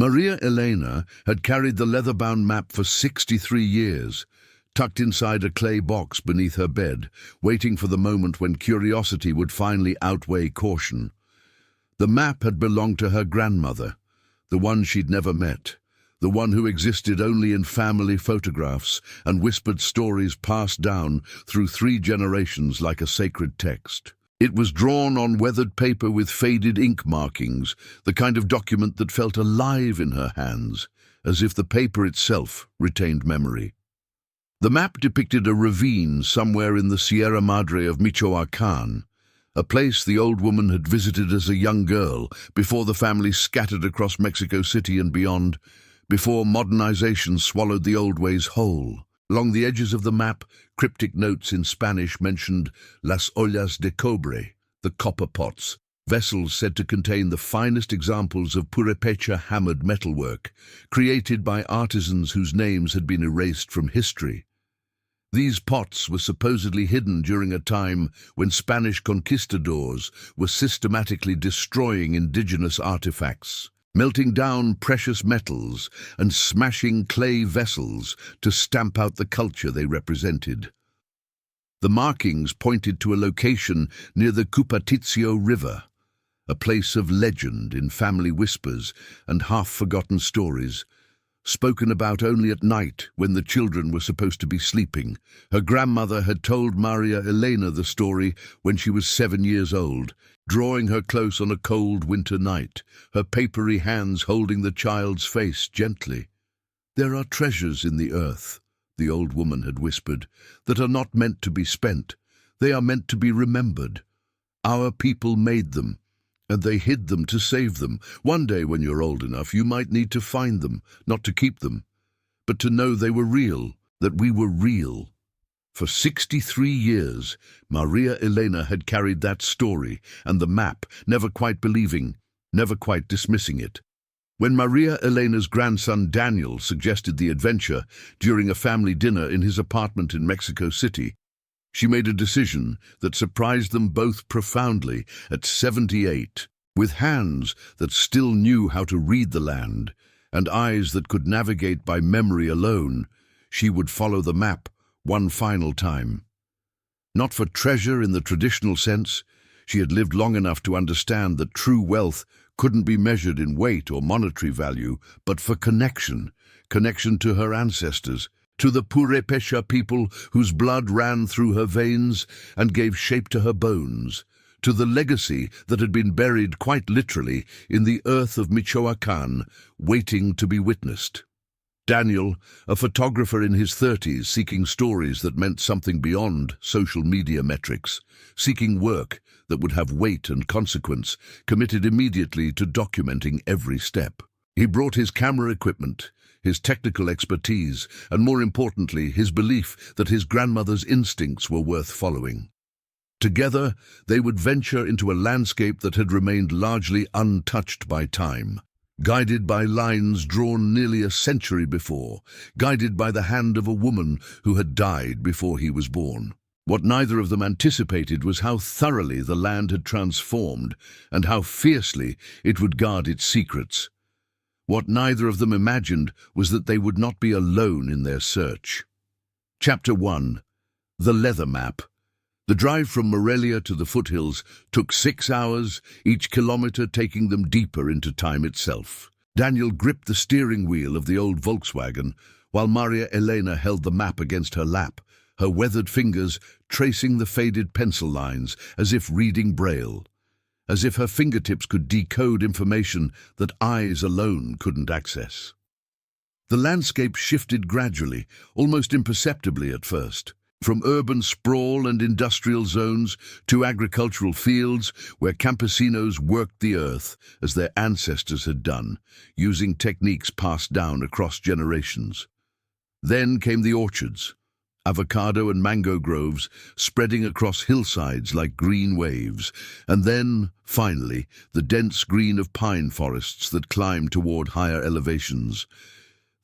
Maria Elena had carried the leather-bound map for 63 years, tucked inside a clay box beneath her bed, waiting for the moment when curiosity would finally outweigh caution. The map had belonged to her grandmother, the one she'd never met, the one who existed only in family photographs and whispered stories passed down through 3 generations like a sacred text. It was drawn on weathered paper with faded ink markings, the kind of document that felt alive in her hands, as if the paper itself retained memory. The map depicted a ravine somewhere in the Sierra Madre of Michoacán, a place the old woman had visited as a young girl before the family scattered across Mexico City and beyond, before modernization swallowed the old ways whole. Along the edges of the map, cryptic notes in Spanish mentioned las ollas de cobre, the copper pots, vessels said to contain the finest examples of Purépecha hammered metalwork, created by artisans whose names had been erased from history. These pots were supposedly hidden during a time when Spanish conquistadors were systematically destroying indigenous artifacts, melting down precious metals and smashing clay vessels to stamp out the culture they represented. The markings pointed to a location near the Cupatizio River, a place of legend in family whispers and half-forgotten stories, spoken about only at night when the children were supposed to be sleeping. Her grandmother had told Maria Elena the story when she was 7 years old, drawing her close on a cold winter night, her papery hands holding the child's face gently. "There are treasures in the earth," the old woman had whispered, "that are not meant to be spent. They are meant to be remembered. Our people made them, and they hid them to save them. One day when you're old enough, you might need to find them, not to keep them, but to know they were real, that we were real." For 63 years, Maria Elena had carried that story and the map, never quite believing, never quite dismissing it. When Maria Elena's grandson Daniel suggested the adventure during a family dinner in his apartment in Mexico City, she made a decision that surprised them both profoundly. At 78, with hands that still knew how to read the land and eyes that could navigate by memory alone, she would follow the map one final time. Not for treasure in the traditional sense. She had lived long enough to understand that true wealth couldn't be measured in weight or monetary value, but for connection to her ancestors, to the Purépecha people whose blood ran through her veins and gave shape to her bones, to the legacy that had been buried quite literally in the earth of Michoacán, waiting to be witnessed. Daniel, a photographer in his 30s seeking stories that meant something beyond social media metrics, seeking work that would have weight and consequence, committed immediately to documenting every step. He brought his camera equipment, his technical expertise, and more importantly, his belief that his grandmother's instincts were worth following. Together, they would venture into a landscape that had remained largely untouched by time, guided by lines drawn nearly a century before, guided by the hand of a woman who had died before he was born. What neither of them anticipated was how thoroughly the land had transformed and how fiercely it would guard its secrets. What neither of them imagined was that they would not be alone in their search. Chapter 1. The Leather Map. The drive from Morelia to the foothills took 6 hours, each kilometer taking them deeper into time itself. Daniel gripped the steering wheel of the old Volkswagen, while Maria Elena held the map against her lap, her weathered fingers tracing the faded pencil lines as if reading Braille, as if her fingertips could decode information that eyes alone couldn't access. The landscape shifted gradually, almost imperceptibly at first, from urban sprawl and industrial zones to agricultural fields where campesinos worked the earth as their ancestors had done, using techniques passed down across generations. Then came the orchards, avocado and mango groves spreading across hillsides like green waves, and then, finally, the dense green of pine forests that climbed toward higher elevations.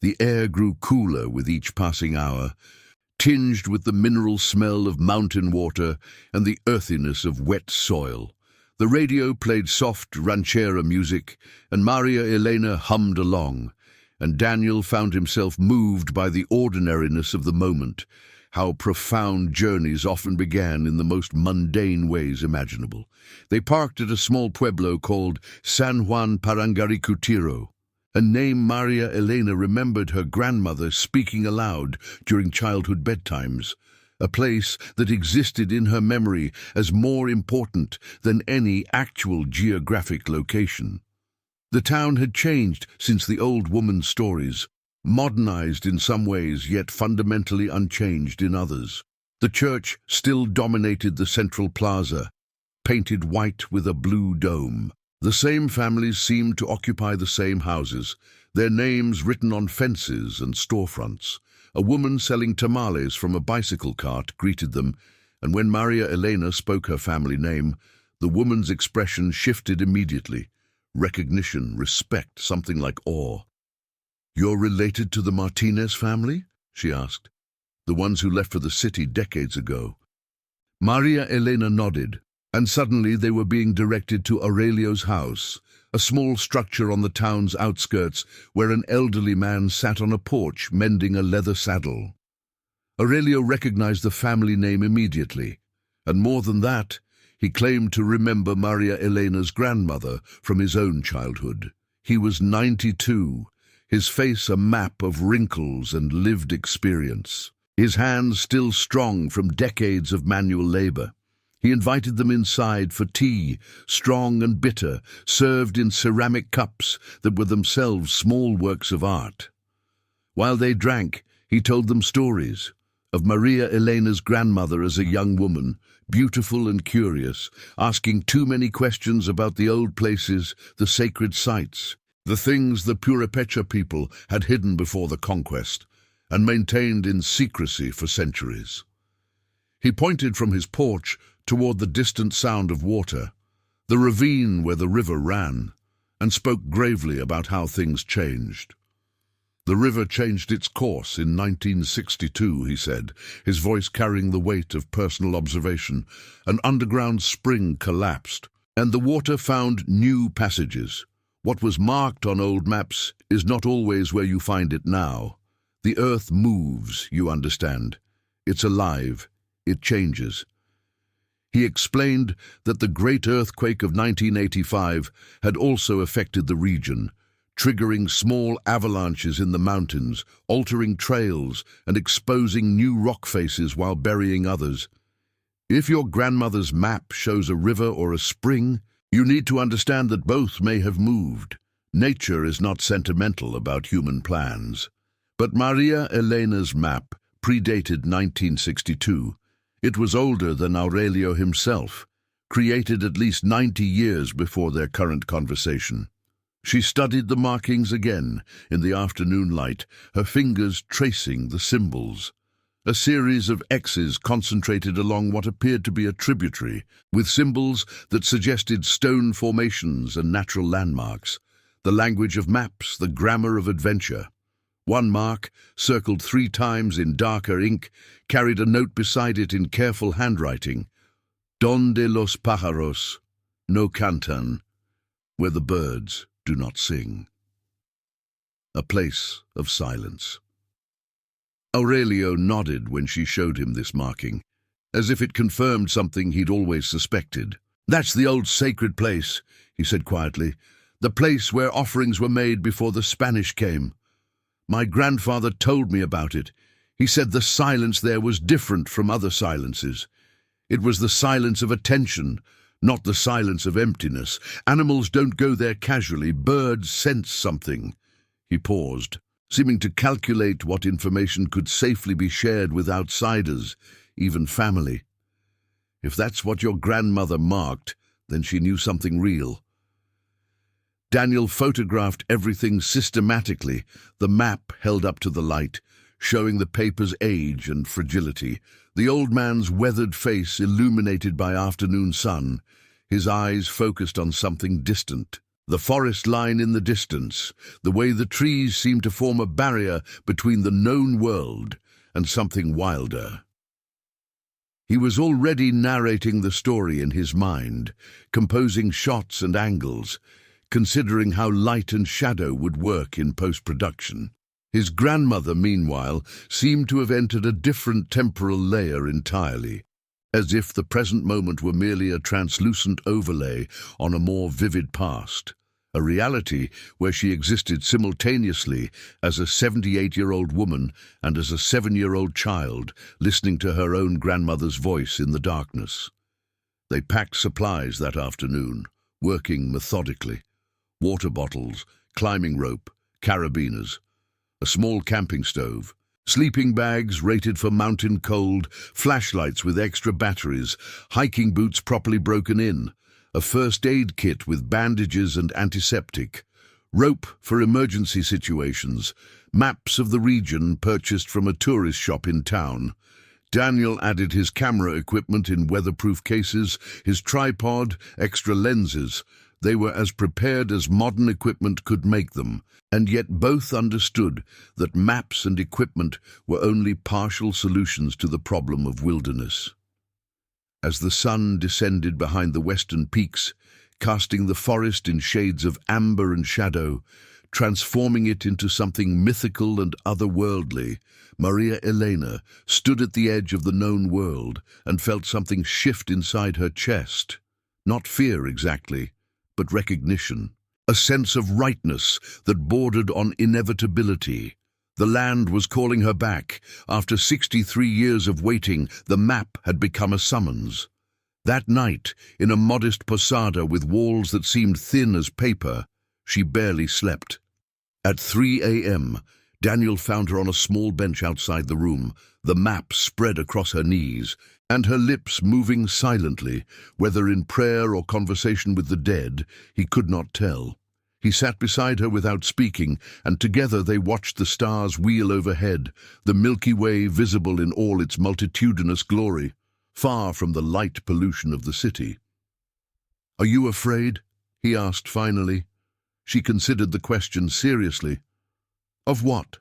The air grew cooler with each passing hour, tinged with the mineral smell of mountain water and the earthiness of wet soil. The radio played soft ranchera music, and Maria Elena hummed along, and Daniel found himself moved by the ordinariness of the moment, how profound journeys often began in the most mundane ways imaginable. They parked at a small pueblo called San Juan Parangaricutiro, a name Maria Elena remembered her grandmother speaking aloud during childhood bedtimes, a place that existed in her memory as more important than any actual geographic location. The town had changed since the old woman's stories, modernized in some ways yet fundamentally unchanged in others. The church still dominated the central plaza, painted white with a blue dome. The same families seemed to occupy the same houses, their names written on fences and storefronts. A woman selling tamales from a bicycle cart greeted them, and when Maria Elena spoke her family name, the woman's expression shifted immediately. Recognition, respect, something like awe. "You're related to the Martinez family?" she asked. "The ones who left for the city decades ago." Maria Elena nodded, and suddenly they were being directed to Aurelio's house, a small structure on the town's outskirts where an elderly man sat on a porch mending a leather saddle. Aurelio recognized the family name immediately, and more than that, he claimed to remember Maria Elena's grandmother from his own childhood. He was 92, his face a map of wrinkles and lived experience, his hands still strong from decades of manual labor. He invited them inside for tea, strong and bitter, served in ceramic cups that were themselves small works of art. While they drank, he told them stories of Maria Elena's grandmother as a young woman, beautiful and curious, asking too many questions about the old places, the sacred sites, the things the Purépecha people had hidden before the conquest and maintained in secrecy for centuries. He pointed from his porch toward the distant sound of water, the ravine where the river ran, and spoke gravely about how things changed. "The river changed its course in 1962, he said, his voice carrying the weight of personal observation. An underground spring collapsed, and the water found new passages. What was marked on old maps is not always where you find it now. The earth moves, you understand. It's alive. It changes." He explained that the great earthquake of 1985 had also affected the region, triggering small avalanches in the mountains, altering trails, and exposing new rock faces while burying others. If your grandmother's map shows a river or a spring, you need to understand that both may have moved. Nature is not sentimental about human plans. But Maria Elena's map predated 1962. It was older than Aurelio himself, created at least 90 years before their current conversation. She studied the markings again in the afternoon light, her fingers tracing the symbols. A series of X's concentrated along what appeared to be a tributary, with symbols that suggested stone formations and natural landmarks, the language of maps, the grammar of adventure. One mark, circled 3 times in darker ink, carried a note beside it in careful handwriting: "Donde los pájaros no cantan," where the birds do not sing. A place of silence. Aurelio nodded when she showed him this marking, as if it confirmed something he'd always suspected. "That's the old sacred place," he said quietly, "the place where offerings were made before the Spanish came. My grandfather told me about it. He said the silence there was different from other silences. It was the silence of attention, not the silence of emptiness. Animals don't go there casually. Birds sense something." He paused, seeming to calculate what information could safely be shared with outsiders, even family. If that's what your grandmother marked, then she knew something real. Daniel photographed everything systematically, the map held up to the light, showing the paper's age and fragility, the old man's weathered face illuminated by afternoon sun, his eyes focused on something distant. The forest line in the distance, the way the trees seemed to form a barrier between the known world and something wilder. He was already narrating the story in his mind, composing shots and angles, considering how light and shadow would work in post-production. His grandmother, meanwhile, seemed to have entered a different temporal layer entirely, as if the present moment were merely a translucent overlay on a more vivid past, a reality where she existed simultaneously as a 78-year-old woman and as a 7-year-old child, listening to her own grandmother's voice in the darkness. They packed supplies that afternoon, working methodically. Water bottles, climbing rope, carabiners, a small camping stove, sleeping bags rated for mountain cold, flashlights with extra batteries, hiking boots properly broken in, a first aid kit with bandages and antiseptic, rope for emergency situations, maps of the region purchased from a tourist shop in town. Daniel added his camera equipment in weatherproof cases, his tripod, extra lenses. They were as prepared as modern equipment could make them, and yet both understood that maps and equipment were only partial solutions to the problem of wilderness. As the sun descended behind the western peaks, casting the forest in shades of amber and shadow, transforming it into something mythical and otherworldly, Maria Elena stood at the edge of the known world and felt something shift inside her chest. Not fear exactly, but recognition, a sense of rightness that bordered on inevitability. The land was calling her back. After 63 years of waiting, the map had become a summons. That night, in a modest posada with walls that seemed thin as paper, she barely slept. At 3 a.m., Daniel found her on a small bench outside the room, the map spread across her knees, and her lips moving silently, whether in prayer or conversation with the dead, he could not tell. He sat beside her without speaking, and together they watched the stars wheel overhead, the Milky Way visible in all its multitudinous glory, far from the light pollution of the city. "Are you afraid?" he asked finally. She considered the question seriously. Of what?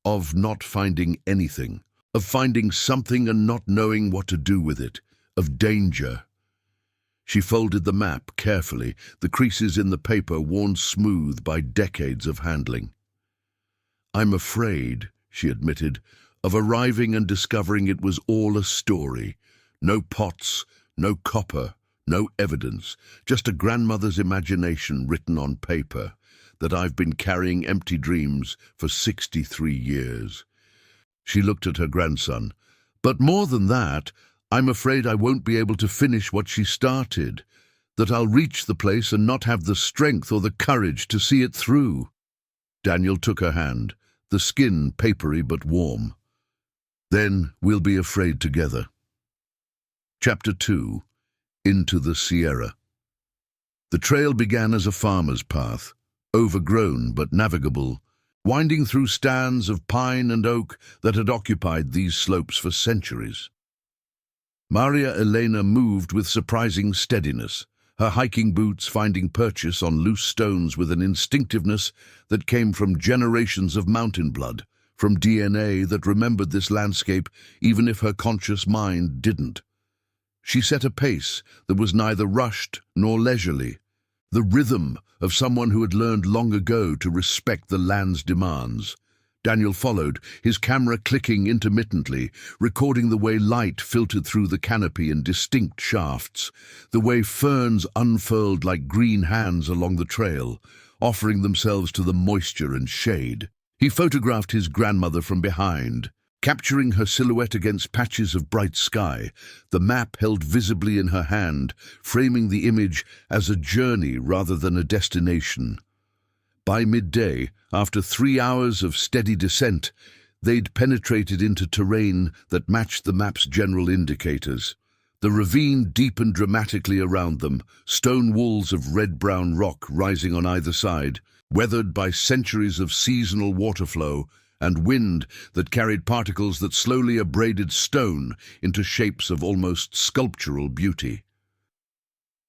Of not finding anything, of finding something and not knowing what to do with it, of danger. She folded the map carefully, the creases in the paper worn smooth by decades of handling. "I'm afraid," she admitted, "of arriving and discovering it was all a story. No pots, no copper, no evidence, just a grandmother's imagination written on paper, that I've been carrying empty dreams for 63 years. She looked at her grandson. "But more than that, I'm afraid I won't be able to finish what she started, that I'll reach the place and not have the strength or the courage to see it through." Daniel took her hand, the skin papery but warm. "Then we'll be afraid together." Chapter 2. Into the Sierra. The trail began as a farmer's path, overgrown but navigable, winding through stands of pine and oak that had occupied these slopes for centuries. Maria Elena moved with surprising steadiness, her hiking boots finding purchase on loose stones with an instinctiveness that came from generations of mountain blood, from DNA that remembered this landscape even if her conscious mind didn't. She set a pace that was neither rushed nor leisurely, the rhythm of someone who had learned long ago to respect the land's demands. Daniel followed, his camera clicking intermittently, recording the way light filtered through the canopy in distinct shafts, the way ferns unfurled like green hands along the trail, offering themselves to the moisture and shade. He photographed his grandmother from behind, capturing her silhouette against patches of bright sky, the map held visibly in her hand, framing the image as a journey rather than a destination. By midday, after 3 hours of steady descent, they'd penetrated into terrain that matched the map's general indicators. The ravine deepened dramatically around them, stone walls of red-brown rock rising on either side, weathered by centuries of seasonal water flow, and wind that carried particles that slowly abraded stone into shapes of almost sculptural beauty.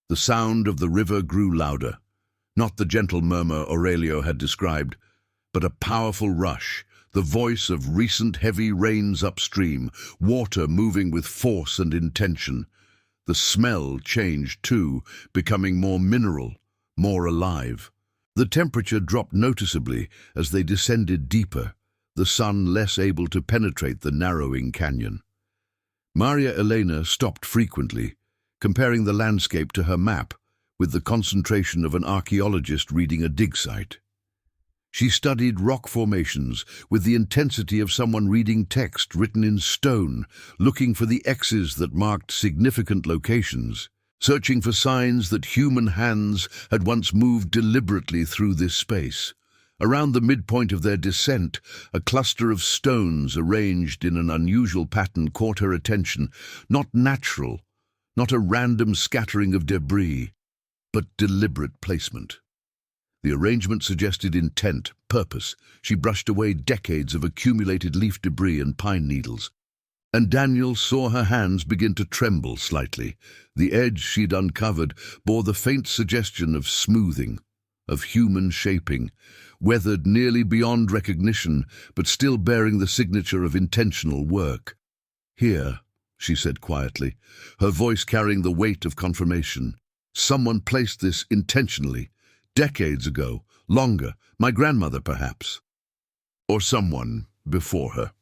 The sound of the river grew louder, not the gentle murmur Aurelio had described, but a powerful rush, the voice of recent heavy rains upstream, water moving with force and intention. The smell changed too, becoming more mineral, more alive. The temperature dropped noticeably as they descended deeper, the sun less able to penetrate the narrowing canyon. Maria Elena stopped frequently, comparing the landscape to her map, with the concentration of an archaeologist reading a dig site. She studied rock formations with the intensity of someone reading text written in stone, looking for the X's that marked significant locations, searching for signs that human hands had once moved deliberately through this space. Around the midpoint of their descent, a cluster of stones arranged in an unusual pattern caught her attention. Not natural, not a random scattering of debris, but deliberate placement. The arrangement suggested intent, purpose. She brushed away decades of accumulated leaf debris and pine needles. And Daniel saw her hands begin to tremble slightly. The edge she'd uncovered bore the faint suggestion of smoothing, of human shaping, weathered nearly beyond recognition, but still bearing the signature of intentional work. "Here," she said quietly, her voice carrying the weight of confirmation. "Someone placed this intentionally, decades ago, longer, my grandmother perhaps, or someone before her."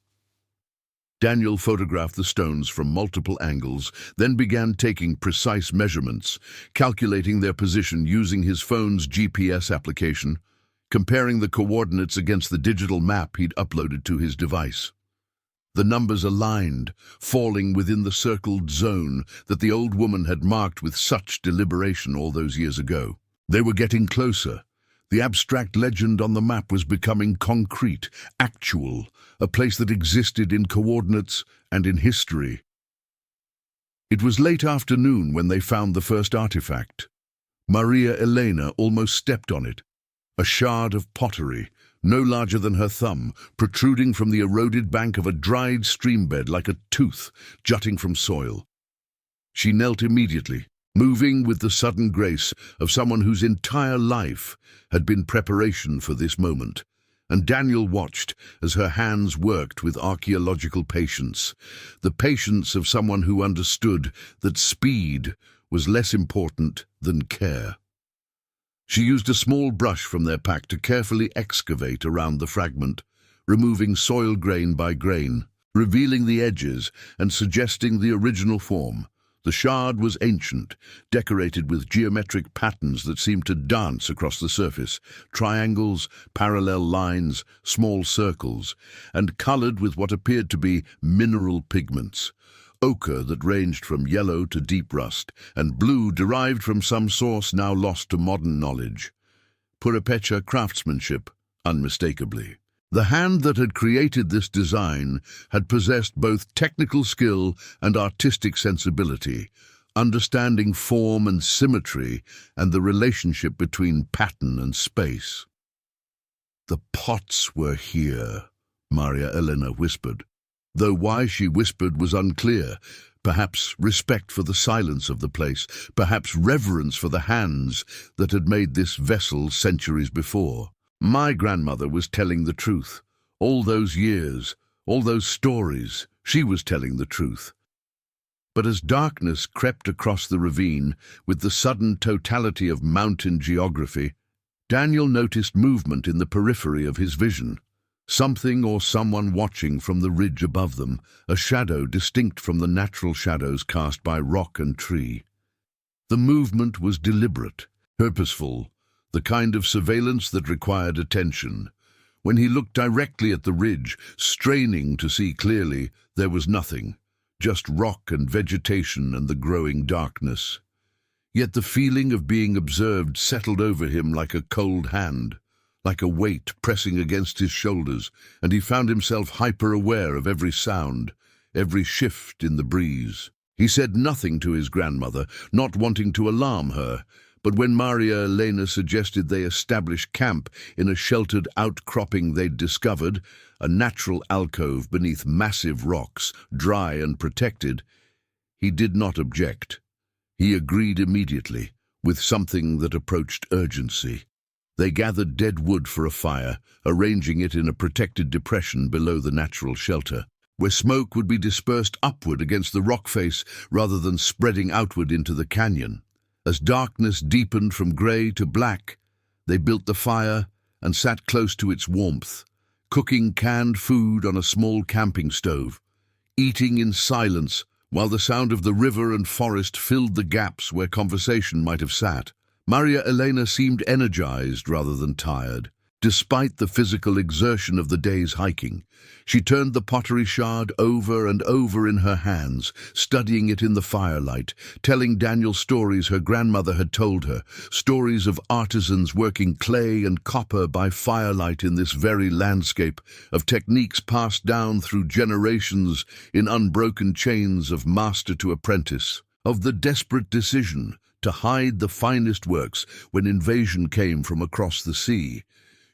Daniel photographed the stones from multiple angles, then began taking precise measurements, calculating their position using his phone's GPS application, comparing the coordinates against the digital map he'd uploaded to his device. The numbers aligned, falling within the circled zone that the old woman had marked with such deliberation all those years ago. They were getting closer. The abstract legend on the map was becoming concrete, actual, a place that existed in coordinates and in history. It was late afternoon when they found the first artifact. Maria Elena almost stepped on it, a shard of pottery, no larger than her thumb, protruding from the eroded bank of a dried streambed like a tooth jutting from soil. She knelt immediately, moving with the sudden grace of someone whose entire life had been preparation for this moment, and Daniel watched as her hands worked with archaeological patience, the patience of someone who understood that speed was less important than care. She used a small brush from their pack to carefully excavate around the fragment, removing soil grain by grain, revealing the edges and suggesting the original form. The shard was ancient, decorated with geometric patterns that seemed to dance across the surface, triangles, parallel lines, small circles, and colored with what appeared to be mineral pigments. Ochre that ranged from yellow to deep rust, and blue derived from some source now lost to modern knowledge. Purépecha craftsmanship, unmistakably. The hand that had created this design had possessed both technical skill and artistic sensibility, understanding form and symmetry and the relationship between pattern and space. "The pots were here," Maria Elena whispered, though why she whispered was unclear. Perhaps respect for the silence of the place, perhaps reverence for the hands that had made this vessel centuries before. My grandmother was telling the truth. All those years, all those stories, she was telling the truth. But as darkness crept across the ravine, with the sudden totality of mountain geography, Daniel noticed movement in the periphery of his vision. Something or someone watching from the ridge above them, a shadow distinct from the natural shadows cast by rock and tree. The movement was deliberate, purposeful, the kind of surveillance that required attention. When he looked directly at the ridge, straining to see clearly, there was nothing, just rock and vegetation and the growing darkness. Yet the feeling of being observed settled over him like a cold hand, like a weight pressing against his shoulders, and he found himself hyper-aware of every sound, every shift in the breeze. He said nothing to his grandmother, not wanting to alarm her, but when Maria Elena suggested they establish camp in a sheltered outcropping they'd discovered, a natural alcove beneath massive rocks, dry and protected, he did not object. He agreed immediately, with something that approached urgency. They gathered dead wood for a fire, arranging it in a protected depression below the natural shelter, where smoke would be dispersed upward against the rock face rather than spreading outward into the canyon. As darkness deepened from grey to black, they built the fire and sat close to its warmth, cooking canned food on a small camping stove, eating in silence while the sound of the river and forest filled the gaps where conversation might have sat. Maria Elena seemed energized rather than tired. Despite the physical exertion of the day's hiking, she turned the pottery shard over and over in her hands, studying it in the firelight, telling Daniel stories her grandmother had told her, stories of artisans working clay and copper by firelight in this very landscape, of techniques passed down through generations in unbroken chains of master to apprentice, of the desperate decision to hide the finest works when invasion came from across the sea.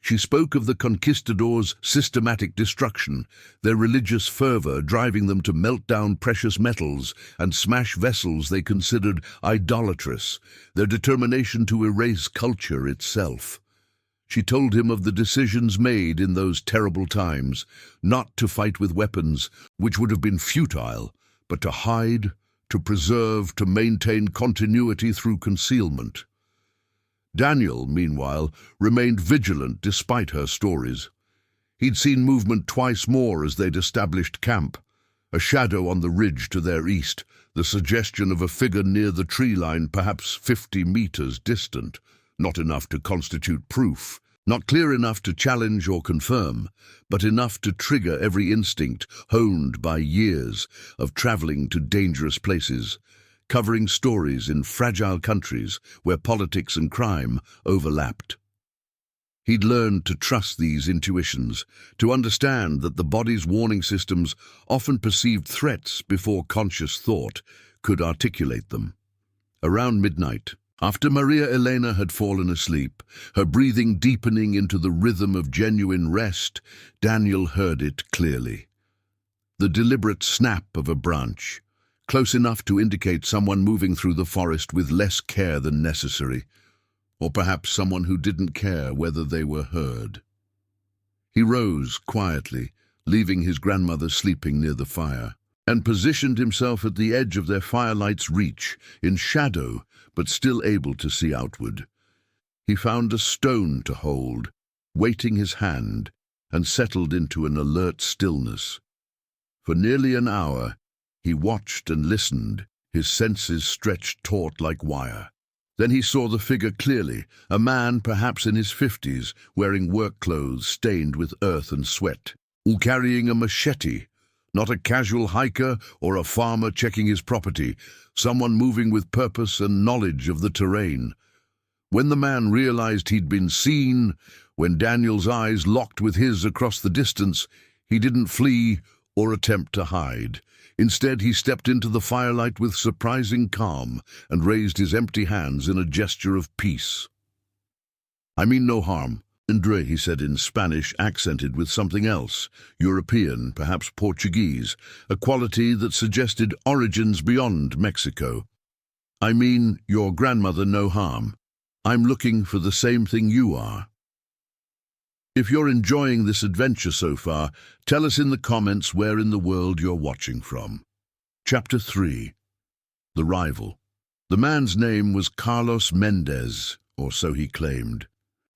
She spoke of the conquistadors' systematic destruction, their religious fervor driving them to melt down precious metals and smash vessels they considered idolatrous, their determination to erase culture itself. She told him of the decisions made in those terrible times, not to fight with weapons, which would have been futile, but to hide, to preserve, to maintain continuity through concealment. Daniel, meanwhile, remained vigilant despite her stories. He'd seen movement twice more as they'd established camp, a shadow on the ridge to their east, the suggestion of a figure near the tree line perhaps 50 meters distant, not enough to constitute proof, not clear enough to challenge or confirm, but enough to trigger every instinct honed by years of traveling to dangerous places, covering stories in fragile countries where politics and crime overlapped. He'd learned to trust these intuitions, to understand that the body's warning systems often perceived threats before conscious thought could articulate them. Around midnight, after Maria Elena had fallen asleep, her breathing deepening into the rhythm of genuine rest, Daniel heard it clearly. The deliberate snap of a branch, close enough to indicate someone moving through the forest with less care than necessary, or perhaps someone who didn't care whether they were heard. He rose quietly, leaving his grandmother sleeping near the fire, and positioned himself at the edge of their firelight's reach, in shadow but still able to see outward. He found a stone to hold, weighting his hand, and settled into an alert stillness. For nearly an hour, he watched and listened, his senses stretched taut like wire. Then he saw the figure clearly, a man perhaps in his 50s, wearing work clothes stained with earth and sweat, carrying a machete, not a casual hiker or a farmer checking his property, someone moving with purpose and knowledge of the terrain. When the man realized he'd been seen, when Daniel's eyes locked with his across the distance, he didn't flee or attempt to hide. Instead, he stepped into the firelight with surprising calm and raised his empty hands in a gesture of peace. "I mean no harm, Andre," he said in Spanish, accented with something else, European, perhaps Portuguese, a quality that suggested origins beyond Mexico. "I mean your grandmother no harm. I'm looking for the same thing you are." If you're enjoying this adventure so far, tell us in the comments where in the world you're watching from. Chapter 3. The Rival. The man's name was Carlos Mendez, or so he claimed.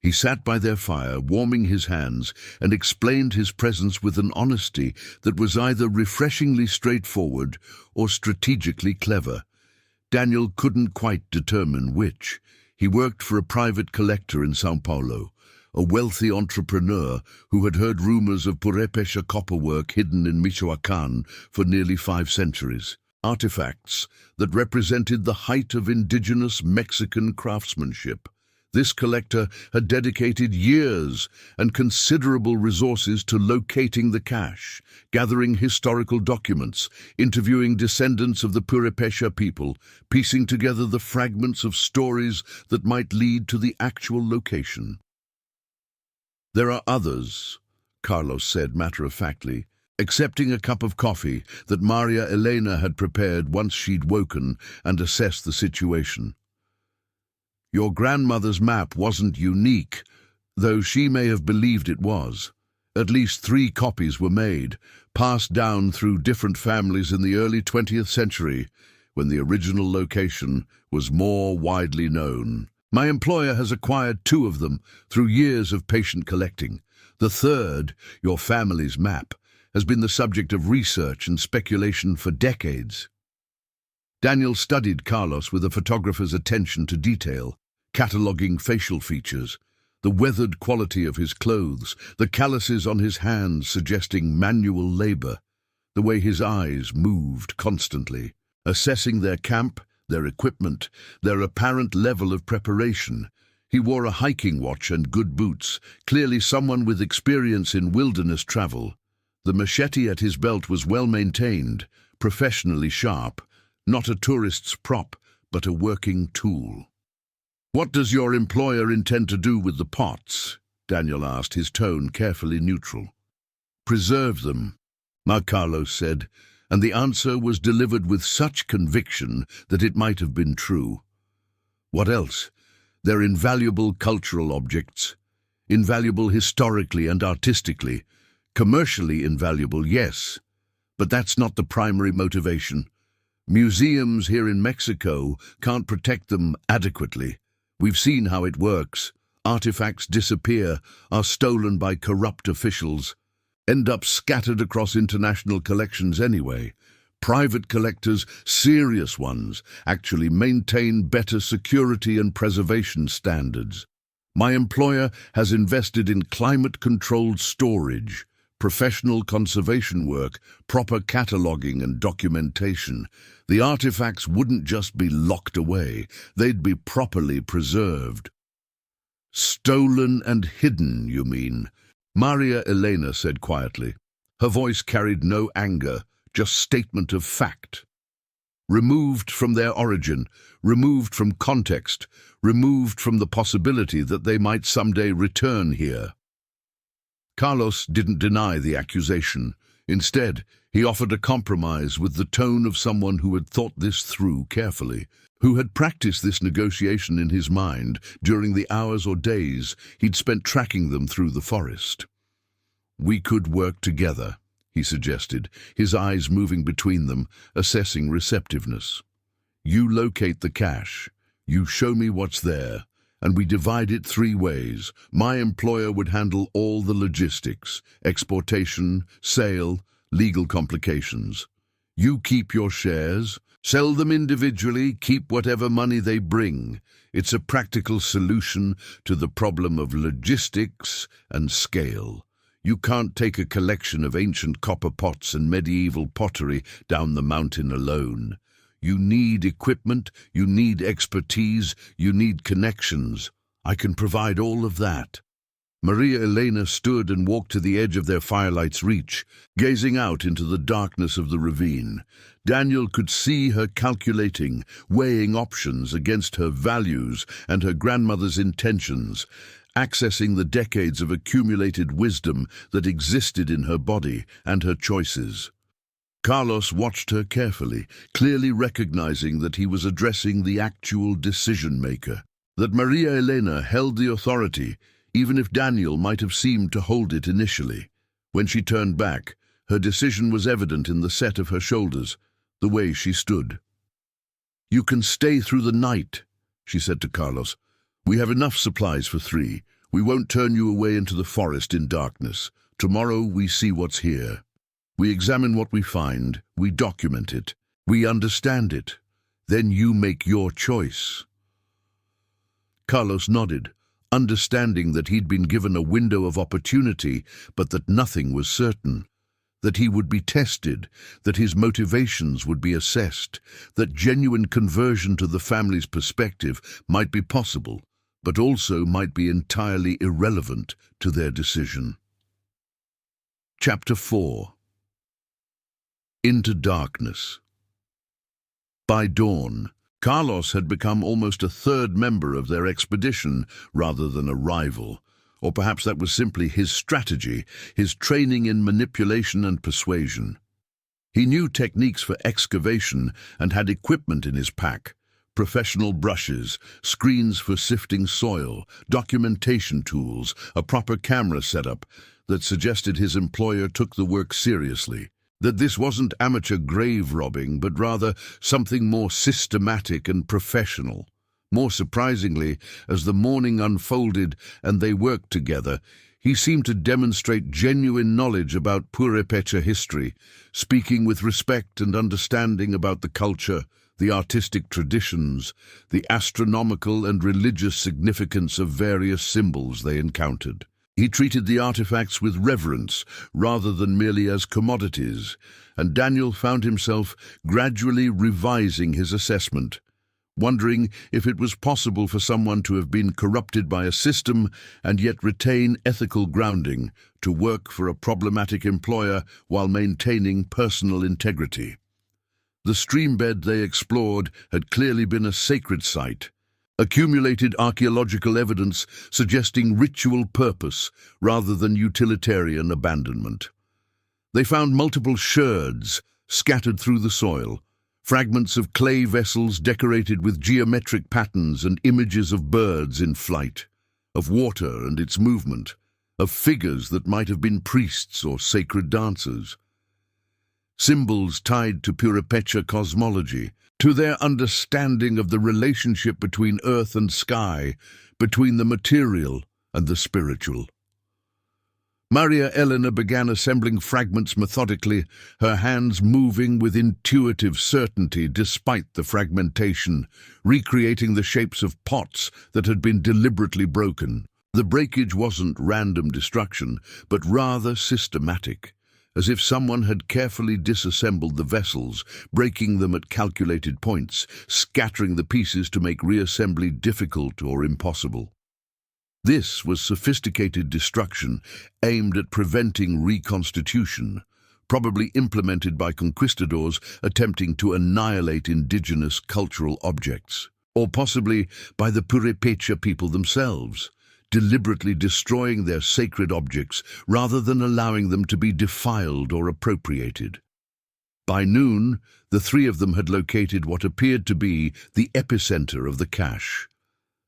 He sat by their fire, warming his hands, and explained his presence with an honesty that was either refreshingly straightforward or strategically clever. Daniel couldn't quite determine which. He worked for a private collector in São Paulo, a wealthy entrepreneur who had heard rumors of Purépecha copperwork hidden in Michoacán for nearly 5 centuries, artifacts that represented the height of indigenous Mexican craftsmanship. This collector had dedicated years and considerable resources to locating the cache, gathering historical documents, interviewing descendants of the Purépecha people, piecing together the fragments of stories that might lead to the actual location. "There are others," Carlos said matter-of-factly, accepting a cup of coffee that Maria Elena had prepared once she'd woken and assessed the situation. Your grandmother's map wasn't unique, though she may have believed it was. At least 3 copies were made, passed down through different families in the early 20th century, when the original location was more widely known. My employer has acquired 2 of them through years of patient collecting. The third, your family's map, has been the subject of research and speculation for decades. Daniel studied Carlos with a photographer's attention to detail, cataloguing facial features, the weathered quality of his clothes, the calluses on his hands suggesting manual labor, the way his eyes moved constantly, assessing their camp, their equipment, their apparent level of preparation. He wore a hiking watch and good boots, clearly someone with experience in wilderness travel. The machete at his belt was well maintained, professionally sharp, not a tourist's prop, but a working tool. "What does your employer intend to do with the pots?" Daniel asked, his tone carefully neutral. "Preserve them," Carlos said, and the answer was delivered with such conviction that it might have been true. "What else? They're invaluable cultural objects, invaluable historically and artistically, commercially invaluable, yes, but that's not the primary motivation. Museums here in Mexico can't protect them adequately. We've seen how it works. Artifacts disappear, are stolen by corrupt officials, end up scattered across international collections anyway. Private collectors, serious ones, actually maintain better security and preservation standards. My employer has invested in climate-controlled storage, professional conservation work, proper cataloging and documentation. The artifacts wouldn't just be locked away, they'd be properly preserved." "Stolen and hidden, you mean?" Maria Elena said quietly. Her voice carried no anger, just statement of fact. "Removed from their origin, removed from context, removed from the possibility that they might someday return here." Carlos didn't deny the accusation. Instead, he offered a compromise with the tone of someone who had thought this through carefully, who had practiced this negotiation in his mind during the hours or days he'd spent tracking them through the forest. "We could work together," he suggested, his eyes moving between them, assessing receptiveness. "You locate the cache, you show me what's there, and we divide it 3 ways. My employer would handle all the logistics, exportation, sale, legal complications. You keep your shares, sell them individually, keep whatever money they bring. It's a practical solution to the problem of logistics and scale. You can't take a collection of ancient copper pots and medieval pottery down the mountain alone. You need equipment, you need expertise, you need connections. I can provide all of that." Maria Elena stood and walked to the edge of their firelight's reach, gazing out into the darkness of the ravine. Daniel could see her calculating, weighing options against her values and her grandmother's intentions, accessing the decades of accumulated wisdom that existed in her body and her choices. Carlos watched her carefully, clearly recognizing that he was addressing the actual decision-maker, that Maria Elena held the authority, even if Daniel might have seemed to hold it initially. When she turned back, her decision was evident in the set of her shoulders, the way she stood. "You can stay through the night," she said to Carlos. "We have enough supplies for 3. We won't turn you away into the forest in darkness. Tomorrow we see what's here. We examine what we find, we document it, we understand it. Then you make your choice." Carlos nodded, understanding that he'd been given a window of opportunity, but that nothing was certain. That he would be tested, that his motivations would be assessed, that genuine conversion to the family's perspective might be possible, but also might be entirely irrelevant to their decision. Chapter 4. Into darkness. By dawn, Carlos had become almost a 3rd member of their expedition rather than a rival, or perhaps that was simply his strategy, his training in manipulation and persuasion. He knew techniques for excavation and had equipment in his pack, Professional brushes, screens for sifting soil, documentation tools, a proper camera setup that suggested his employer took the work seriously. That this wasn't amateur grave robbing, but rather something more systematic and professional. More surprisingly, as the morning unfolded and they worked together, he seemed to demonstrate genuine knowledge about Purépecha history, speaking with respect and understanding about the culture, the artistic traditions, the astronomical and religious significance of various symbols they encountered. He treated the artifacts with reverence rather than merely as commodities, and Daniel found himself gradually revising his assessment, wondering if it was possible for someone to have been corrupted by a system and yet retain ethical grounding, to work for a problematic employer while maintaining personal integrity. The streambed they explored had clearly been a sacred site, accumulated archaeological evidence suggesting ritual purpose rather than utilitarian abandonment. They found multiple sherds scattered through the soil, fragments of clay vessels decorated with geometric patterns and images of birds in flight, of water and its movement, of figures that might have been priests or sacred dancers. Symbols tied to Purépecha cosmology, to their understanding of the relationship between earth and sky, between the material and the spiritual. Maria Elena began assembling fragments methodically, her hands moving with intuitive certainty despite the fragmentation, recreating the shapes of pots that had been deliberately broken. The breakage wasn't random destruction, but rather systematic, as if someone had carefully disassembled the vessels, breaking them at calculated points, scattering the pieces to make reassembly difficult or impossible. This was sophisticated destruction aimed at preventing reconstitution, probably implemented by conquistadors attempting to annihilate indigenous cultural objects, or possibly by the Purépecha people themselves, deliberately destroying their sacred objects rather than allowing them to be defiled or appropriated. By noon, the three of them had located what appeared to be the epicenter of the cache,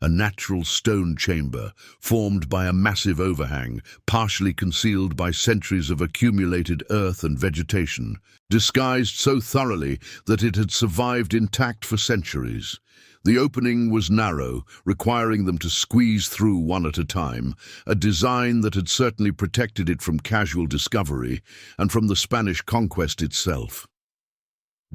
a natural stone chamber formed by a massive overhang, partially concealed by centuries of accumulated earth and vegetation, disguised so thoroughly that it had survived intact for centuries. The opening was narrow, requiring them to squeeze through one at a time, a design that had certainly protected it from casual discovery and from the Spanish conquest itself.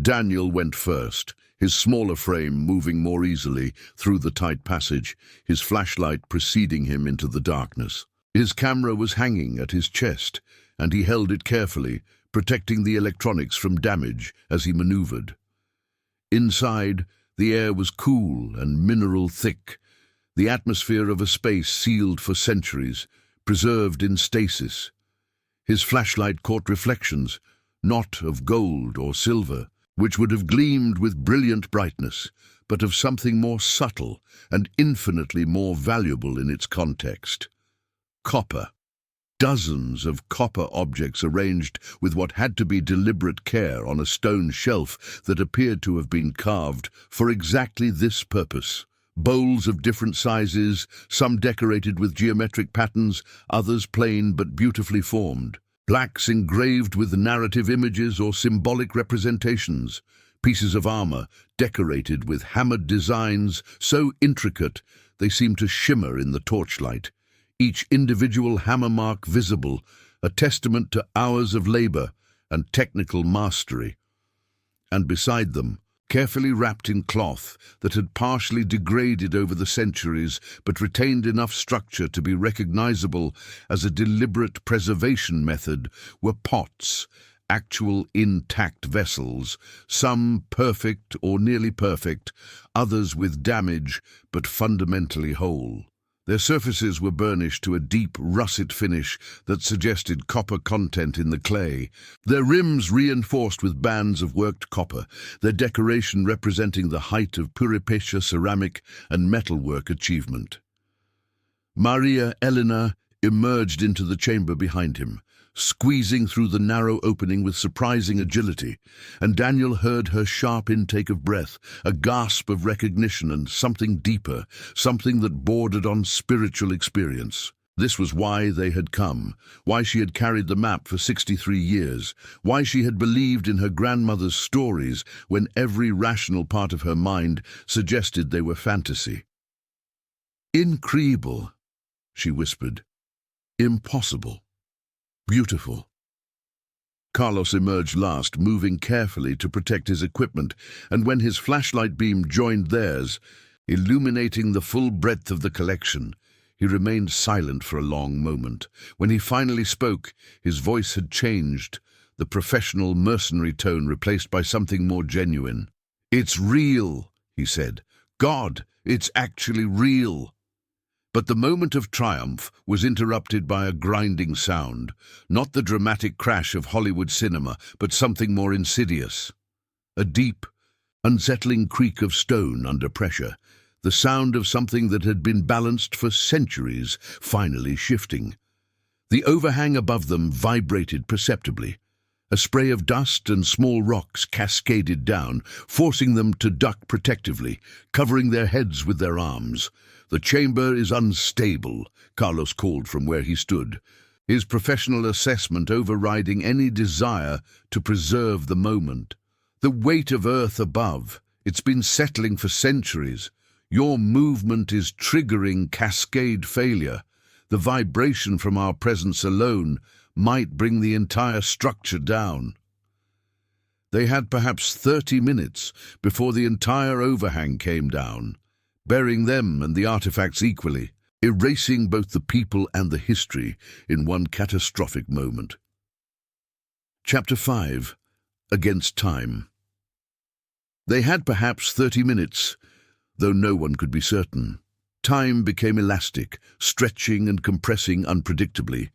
Daniel went first, his smaller frame moving more easily through the tight passage, his flashlight preceding him into the darkness. His camera was hanging at his chest, and he held it carefully, protecting the electronics from damage as he maneuvered. Inside, the air was cool and mineral-thick, the atmosphere of a space sealed for centuries, preserved in stasis. His flashlight caught reflections, not of gold or silver, which would have gleamed with brilliant brightness, but of something more subtle and infinitely more valuable in its context. Copper. Dozens of copper objects arranged with what had to be deliberate care on a stone shelf that appeared to have been carved for exactly this purpose. Bowls of different sizes, some decorated with geometric patterns, others plain but beautifully formed. Plaques engraved with narrative images or symbolic representations. Pieces of armor decorated with hammered designs so intricate they seemed to shimmer in the torchlight. Each individual hammer mark visible, a testament to hours of labor and technical mastery. And beside them, carefully wrapped in cloth that had partially degraded over the centuries but retained enough structure to be recognizable as a deliberate preservation method, were pots, actual intact vessels, some perfect or nearly perfect, others with damage but fundamentally whole. Their surfaces were burnished to a deep russet finish that suggested copper content in the clay, their rims reinforced with bands of worked copper, their decoration representing the height of Purépecha ceramic and metalwork achievement. Maria Elena emerged into the chamber behind him, squeezing through the narrow opening with surprising agility, and Daniel heard her sharp intake of breath, a gasp of recognition and something deeper, something that bordered on spiritual experience. This was why they had come, why she had carried the map for 63 years, why she had believed in her grandmother's stories when every rational part of her mind suggested they were fantasy. "Incredible," she whispered. "Impossible. Beautiful." Carlos emerged last, moving carefully to protect his equipment, and when his flashlight beam joined theirs, illuminating the full breadth of the collection, he remained silent for a long moment. When he finally spoke, his voice had changed, the professional mercenary tone replaced by something more genuine. "It's real," he said. "God, it's actually real." But the moment of triumph was interrupted by a grinding sound, not the dramatic crash of Hollywood cinema, but something more insidious. A deep, unsettling creak of stone under pressure, the sound of something that had been balanced for centuries, finally shifting. The overhang above them vibrated perceptibly. A spray of dust and small rocks cascaded down, forcing them to duck protectively, covering their heads with their arms. "The chamber is unstable," Carlos called from where he stood, his professional assessment overriding any desire to preserve the moment. "The weight of Earth above, it's been settling for centuries. Your movement is triggering cascade failure. The vibration from our presence alone might bring the entire structure down." They had perhaps 30 minutes before the entire overhang came down, burying them and the artifacts equally, erasing both the people and the history in one catastrophic moment. Chapter 5. Against Time. They had perhaps 30 minutes, though no one could be certain. Time became elastic, stretching and compressing unpredictably.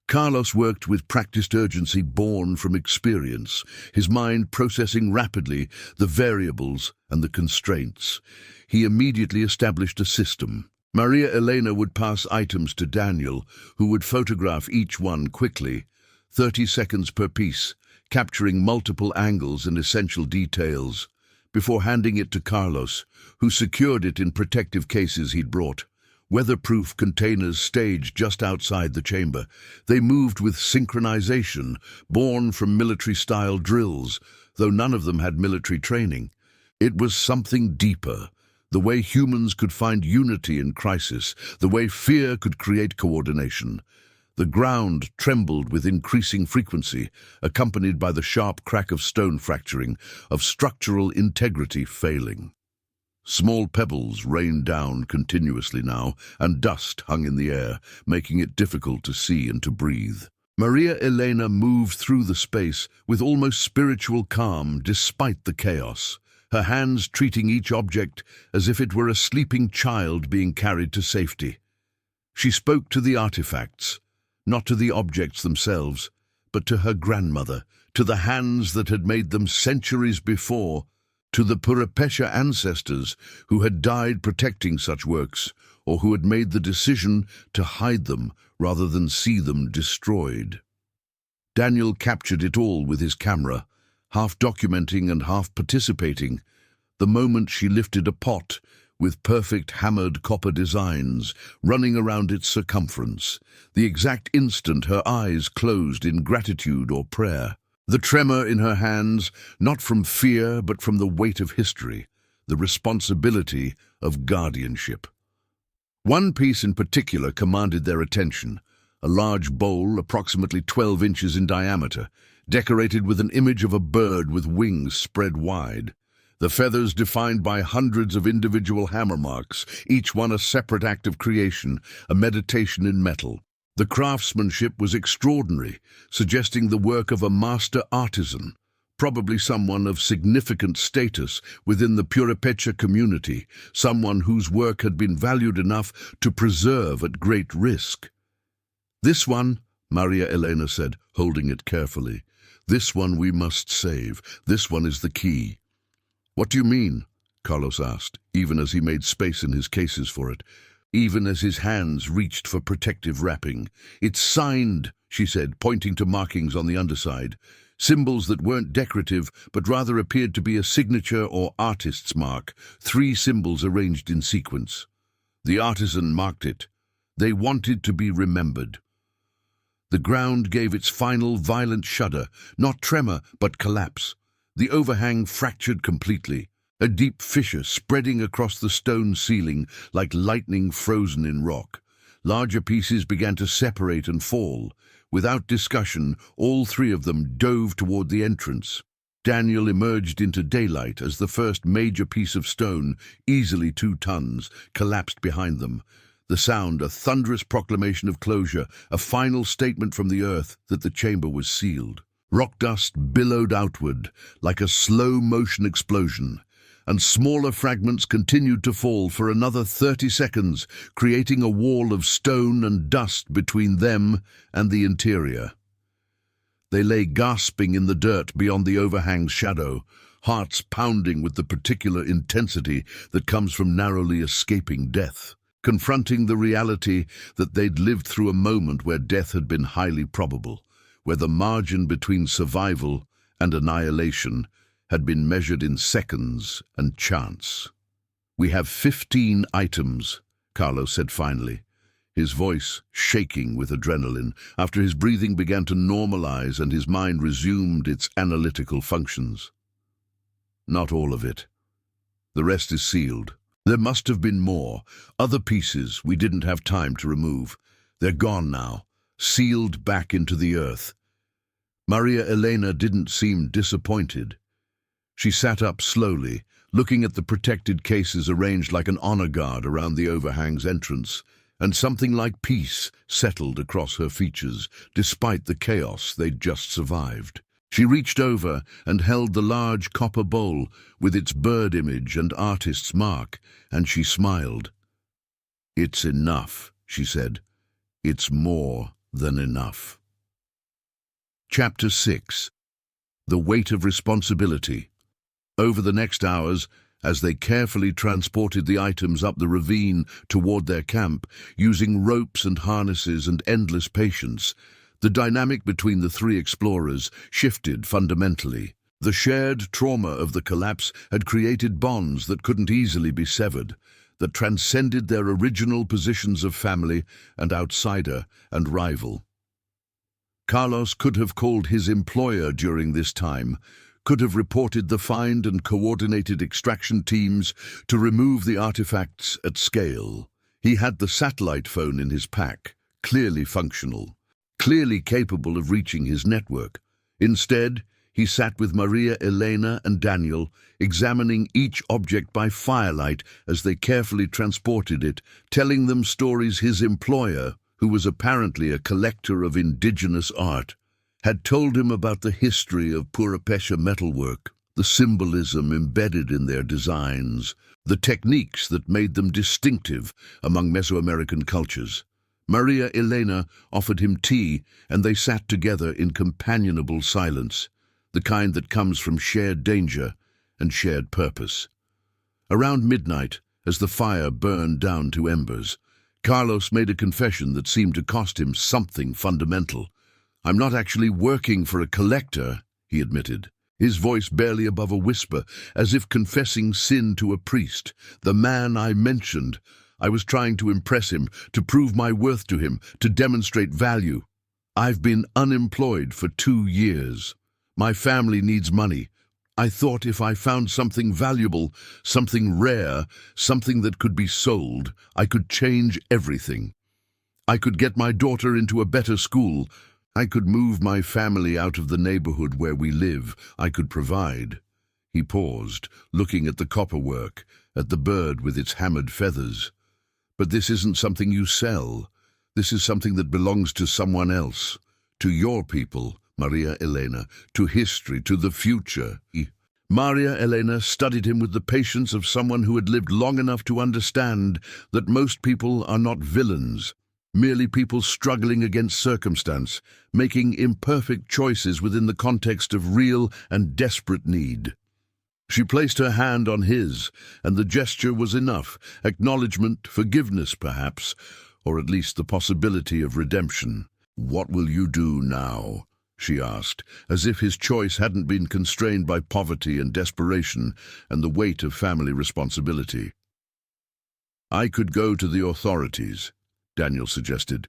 Carlos worked with practiced urgency born from experience, his mind processing rapidly the variables and the constraints. He immediately established a system. Maria Elena would pass items to Daniel, who would photograph each one quickly, 30 seconds per piece, capturing multiple angles and essential details, before handing it to Carlos, who secured it in protective cases he'd brought. Weatherproof containers staged just outside the chamber. They moved with synchronization, born from military-style drills, though none of them had military training. It was something deeper, the way humans could find unity in crisis, the way fear could create coordination. The ground trembled with increasing frequency, accompanied by the sharp crack of stone fracturing, of structural integrity failing. Small pebbles rained down continuously now, and dust hung in the air, making it difficult to see and to breathe. Maria Elena moved through the space with almost spiritual calm despite the chaos, her hands treating each object as if it were a sleeping child being carried to safety. She spoke to the artifacts, not to the objects themselves, but to her grandmother, to the hands that had made them centuries before, to the Purépecha ancestors who had died protecting such works, or who had made the decision to hide them rather than see them destroyed. Daniel captured it all with his camera, half documenting and half participating. The moment she lifted a pot with perfect hammered copper designs running around its circumference, the exact instant her eyes closed in gratitude or prayer. The tremor in her hands, not from fear but from the weight of history, the responsibility of guardianship. One piece in particular commanded their attention, a large bowl approximately 12 inches in diameter, decorated with an image of a bird with wings spread wide. The feathers defined by hundreds of individual hammer marks, each one a separate act of creation, a meditation in metal. The craftsmanship was extraordinary, suggesting the work of a master artisan, probably someone of significant status within the Purépecha community, someone whose work had been valued enough to preserve at great risk. "This one," Maria Elena said, holding it carefully. "This one we must save. This one is the key." "What do you mean?" Carlos asked, even as he made space in his cases for it. even as his hands reached for protective wrapping. "It's signed," she said, pointing to markings on the underside. Symbols that weren't decorative, but rather appeared to be a signature or artist's mark, 3 symbols arranged in sequence. The artisan marked it. They wanted to be remembered. The ground gave its final violent shudder, not tremor, but collapse. The overhang fractured completely, a deep fissure spreading across the stone ceiling like lightning frozen in rock. Larger pieces began to separate and fall. Without discussion, all 3 of them dove toward the entrance. Daniel emerged into daylight as the first major piece of stone, easily 2 tons, collapsed behind them. The sound, a thunderous proclamation of closure, a final statement from the earth that the chamber was sealed. Rock dust billowed outward like a slow-motion explosion, and smaller fragments continued to fall for another 30 seconds, creating a wall of stone and dust between them and the interior. They lay gasping in the dirt beyond the overhang's shadow, hearts pounding with the particular intensity that comes from narrowly escaping death, confronting the reality that they'd lived through a moment where death had been highly probable, where the margin between survival and annihilation had been measured in seconds and chance. "We have 15 items," Carlos said finally, his voice shaking with adrenaline, after his breathing began to normalize and his mind resumed its analytical functions. "Not all of it. The rest is sealed. There must have been more, other pieces we didn't have time to remove. They're gone now, sealed back into the earth." Maria Elena didn't seem disappointed. She sat up slowly, looking at the protected cases arranged like an honor guard around the overhang's entrance, and something like peace settled across her features, despite the chaos they'd just survived. She reached over and held the large copper bowl with its bird image and artist's mark, and she smiled. "It's enough," she said. "It's more than enough." Chapter 6. The Weight of Responsibility. Over the next hours, as they carefully transported the items up the ravine toward their camp, using ropes and harnesses and endless patience, the dynamic between the 3 explorers shifted fundamentally. The shared trauma of the collapse had created bonds that couldn't easily be severed, that transcended their original positions of family and outsider and rival. Carlos could have called his employer during this time, could have reported the find and coordinated extraction teams to remove the artifacts at scale. He had the satellite phone in his pack, clearly functional, clearly capable of reaching his network. Instead, he sat with Maria Elena and Daniel, examining each object by firelight as they carefully transported it, telling them stories his employer, who was apparently a collector of indigenous art, had told him about the history of Purépecha metalwork, the symbolism embedded in their designs, the techniques that made them distinctive among Mesoamerican cultures. Maria Elena offered him tea, and they sat together in companionable silence, the kind that comes from shared danger and shared purpose. Around midnight, as the fire burned down to embers, Carlos made a confession that seemed to cost him something fundamental. "I'm not actually working for a collector," he admitted, his voice barely above a whisper, as if confessing sin to a priest. "The man I mentioned, I was trying to impress him, to prove my worth to him, to demonstrate value. I've been unemployed for 2 years. My family needs money. I thought if I found something valuable, something rare, something that could be sold, I could change everything. I could get my daughter into a better school. I could move my family out of the neighborhood where we live. I could provide." He paused, looking at the copperwork, at the bird with its hammered feathers. "But this isn't something you sell. This is something that belongs to someone else, to your people, Maria Elena, to history, to the future." Maria Elena studied him with the patience of someone who had lived long enough to understand that most people are not villains, merely people struggling against circumstance, making imperfect choices within the context of real and desperate need. She placed her hand on his, and the gesture was enough. Acknowledgement, forgiveness perhaps, or at least the possibility of redemption. "What will you do now?" she asked, as if his choice hadn't been constrained by poverty and desperation and the weight of family responsibility. "I could go to the authorities," Daniel suggested.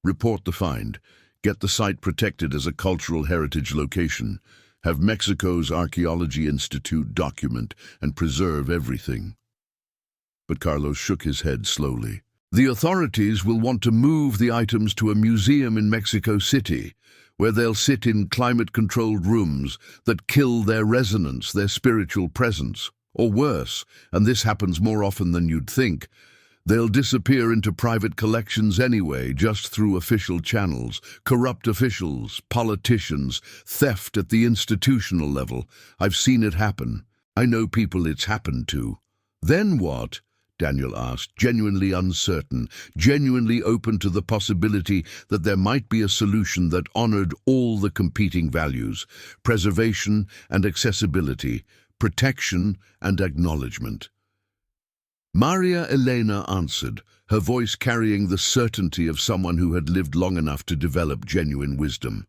"Report the find, get the site protected as a cultural heritage location, have Mexico's Archaeology Institute document and preserve everything." But Carlos shook his head slowly. "The authorities will want to move the items to a museum in Mexico City, where they'll sit in climate-controlled rooms that kill their resonance, their spiritual presence. Or worse, and this happens more often than you'd think, they'll disappear into private collections anyway, just through official channels. Corrupt officials, politicians, theft at the institutional level. I've seen it happen. I know people it's happened to." "Then what?" Daniel asked, genuinely uncertain, genuinely open to the possibility that there might be a solution that honored all the competing values: preservation and accessibility, protection and acknowledgement. Maria Elena answered, her voice carrying the certainty of someone who had lived long enough to develop genuine wisdom.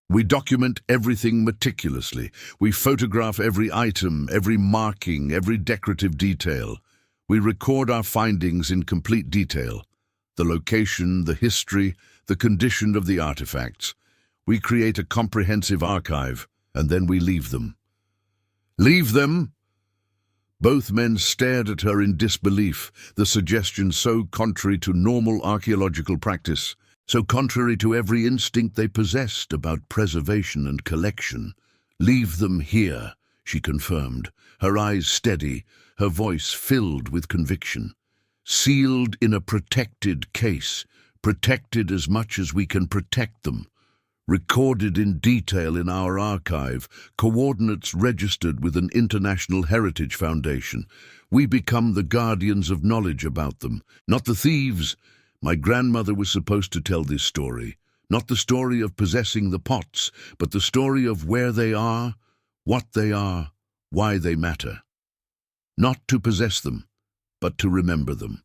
"We document everything meticulously. We photograph every item, every marking, every decorative detail. We record our findings in complete detail: the location, the history, the condition of the artifacts. We create a comprehensive archive, and then we leave them." "Leave them?" Both men stared at her in disbelief, the suggestion so contrary to normal archaeological practice, so contrary to every instinct they possessed about preservation and collection. "Leave them here," she confirmed, her eyes steady, her voice filled with conviction. "Sealed in a protected case, protected as much as we can protect them. Recorded in detail in our archive, coordinates registered with an International Heritage Foundation. We become the guardians of knowledge about them, not the thieves. My grandmother was supposed to tell this story, not the story of possessing the pots, but the story of where they are, what they are, why they matter. Not to possess them, but to remember them.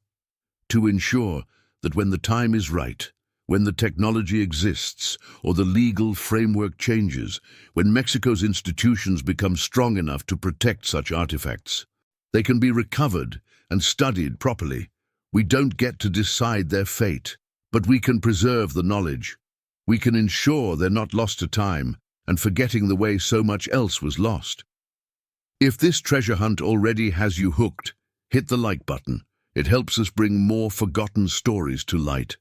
To ensure that when the time is right, when the technology exists or the legal framework changes, when Mexico's institutions become strong enough to protect such artifacts, they can be recovered and studied properly. We don't get to decide their fate, but we can preserve the knowledge. We can ensure they're not lost to time and forgetting the way so much else was lost. If this treasure hunt already has you hooked, hit the like button. It helps us bring more forgotten stories to light.